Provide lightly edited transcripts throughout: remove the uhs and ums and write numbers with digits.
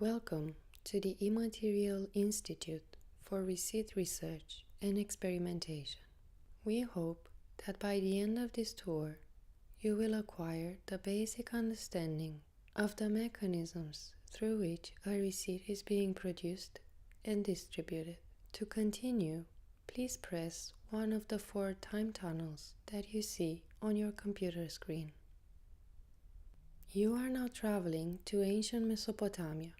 Welcome to the Immaterial Institute for Receipt Research and Experimentation. We hope that by the end of this tour, you will acquire the basic understanding of the mechanisms through which a receipt is being produced and distributed. To continue, please press one of the 4 time tunnels that you see on your computer screen. You are now traveling to ancient Mesopotamia.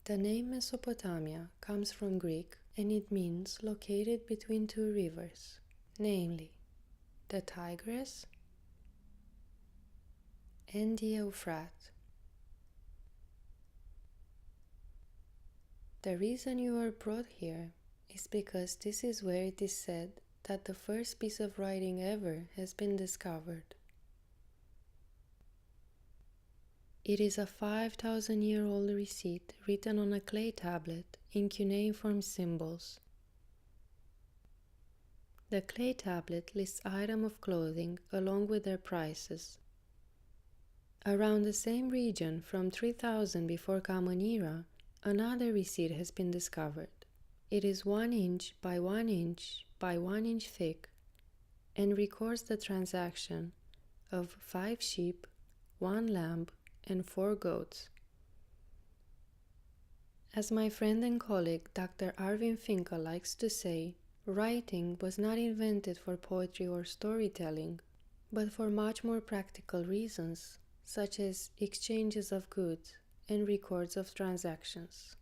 The name Mesopotamia comes from Greek and it means located between 2 rivers, namely the Tigris and the Euphrates. The reason you are brought here is because this is where it is said that the first piece of writing ever has been discovered. It is a 5,000-year-old receipt written on a clay tablet in cuneiform symbols. The clay tablet lists items of clothing along with their prices. Around the same region from 3000 before Common Era, another receipt has been discovered. It is 1 inch by 1 inch by 1 inch thick and records the transaction of 5 sheep, 1 lamb, and 4 goats. As my friend and colleague Dr. Arvin Finkel likes to say, writing was not invented for poetry or storytelling, but for much more practical reasons, such as exchanges of goods and records of transactions.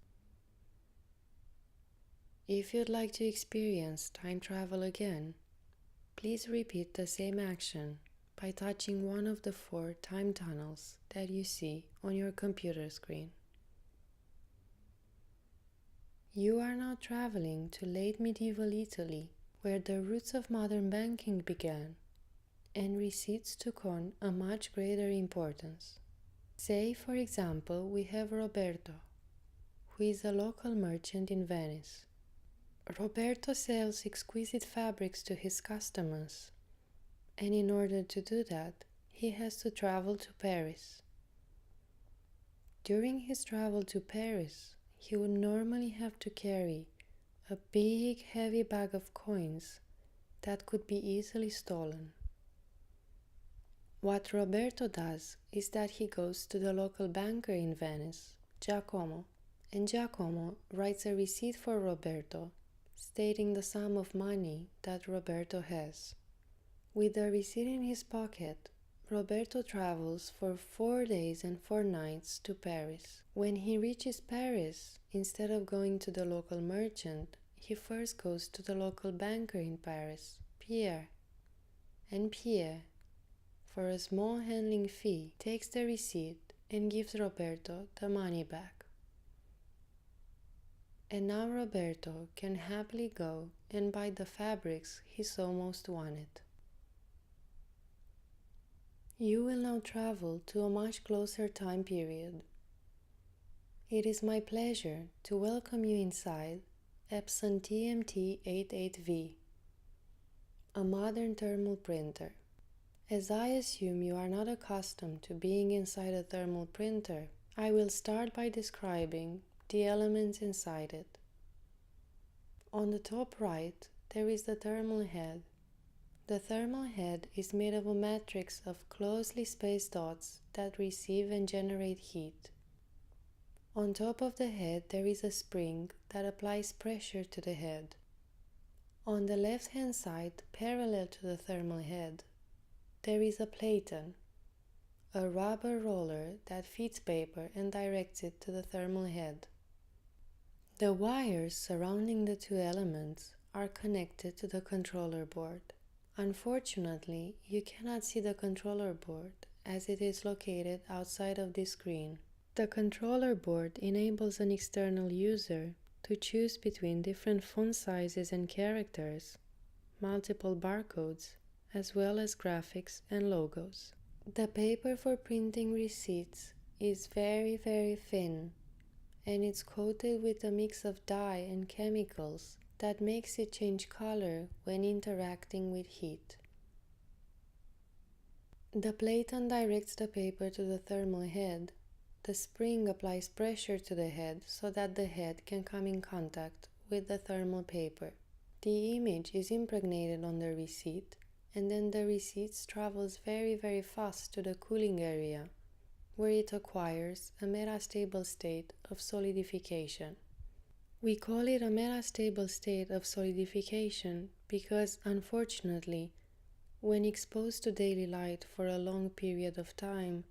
If you'd like to experience time travel again, please repeat the same action by touching one of the 4 time tunnels that you see on your computer screen. You are now traveling to late medieval Italy, where the roots of modern banking began, and receipts took on a much greater importance. Say, for example, we have Roberto, who is a local merchant in Venice. Roberto sells exquisite fabrics to his customers, and in order to do that, he has to travel to Paris. During his travel to Paris, he would normally have to carry a big, heavy bag of coins that could be easily stolen. What Roberto does is that he goes to the local banker in Venice, Giacomo, and Giacomo writes a receipt for Roberto, stating the sum of money that Roberto has. With the receipt in his pocket, Roberto travels for 4 days and 4 nights to Paris. When he reaches Paris, instead of going to the local merchant, he first goes to the local banker in Paris, Pierre. And Pierre, for a small handling fee, takes the receipt and gives Roberto the money back. And now Roberto can happily go and buy the fabrics he so most wanted. You will now travel to a much closer time period. It is my pleasure to welcome you inside Epson TMT88V, a modern thermal printer. As I assume you are not accustomed to being inside a thermal printer, I will start by describing the elements inside it. On the top right, there is the thermal head. The thermal head is made of a matrix of closely spaced dots that receive and generate heat. On top of the head there is a spring that applies pressure to the head. On the left-hand side, parallel to the thermal head, there is a platen, a rubber roller that feeds paper and directs it to the thermal head. The wires surrounding the 2 elements are connected to the controller board. Unfortunately, you cannot see the controller board as it is located outside of this screen. The controller board enables an external user to choose between different font sizes and characters, multiple barcodes, as well as graphics and logos. The paper for printing receipts is very thin, and it's coated with a mix of dye and chemicals that makes it change color when interacting with heat. The platen directs the paper to the thermal head, the spring applies pressure to the head so that the head can come in contact with the thermal paper. The image is impregnated on the receipt, and then the receipt travels very fast to the cooling area, where it acquires a metastable state of solidification. We call it a metastable state of solidification because, unfortunately, when exposed to daily light for a long period of time,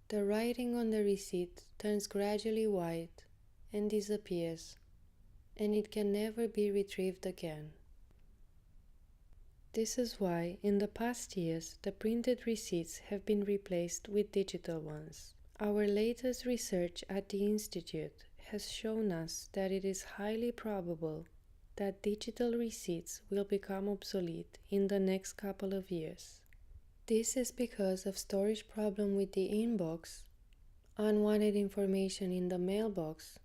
the writing on the receipt turns gradually white and disappears, and it can never be retrieved again. This is why, in the past years, the printed receipts have been replaced with digital ones. Our latest research at the Institute has shown us that it is highly probable that digital receipts will become obsolete in the next couple of years. This is because of storage problem with the inbox, unwanted information in the mailbox,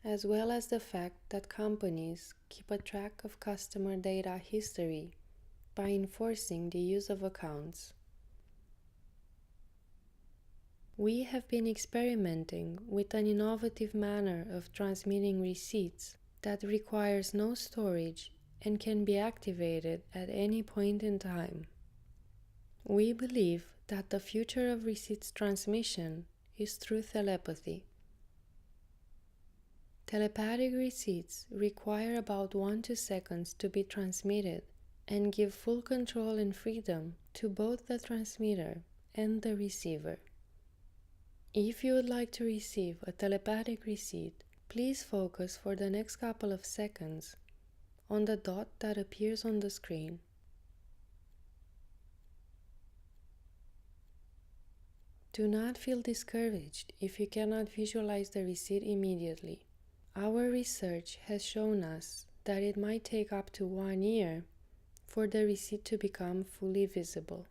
as well as the fact that companies keep a track of customer data history by enforcing the use of accounts. We have been experimenting with an innovative manner of transmitting receipts that requires no storage and can be activated at any point in time. We believe that the future of receipts transmission is through telepathy. Telepathic receipts require about 1 to 2 seconds to be transmitted and give full control and freedom to both the transmitter and the receiver. If you would like to receive a telepathic receipt, please focus for the next couple of seconds on the dot that appears on the screen. Do not feel discouraged if you cannot visualize the receipt immediately. Our research has shown us that it might take up to 1 year for the receipt to become fully visible.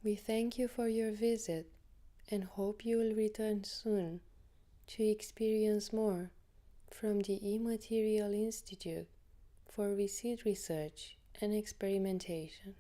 We thank you for your visit and hope you will return soon to experience more from the Immaterial Institute for Receipt Research and Experimentation.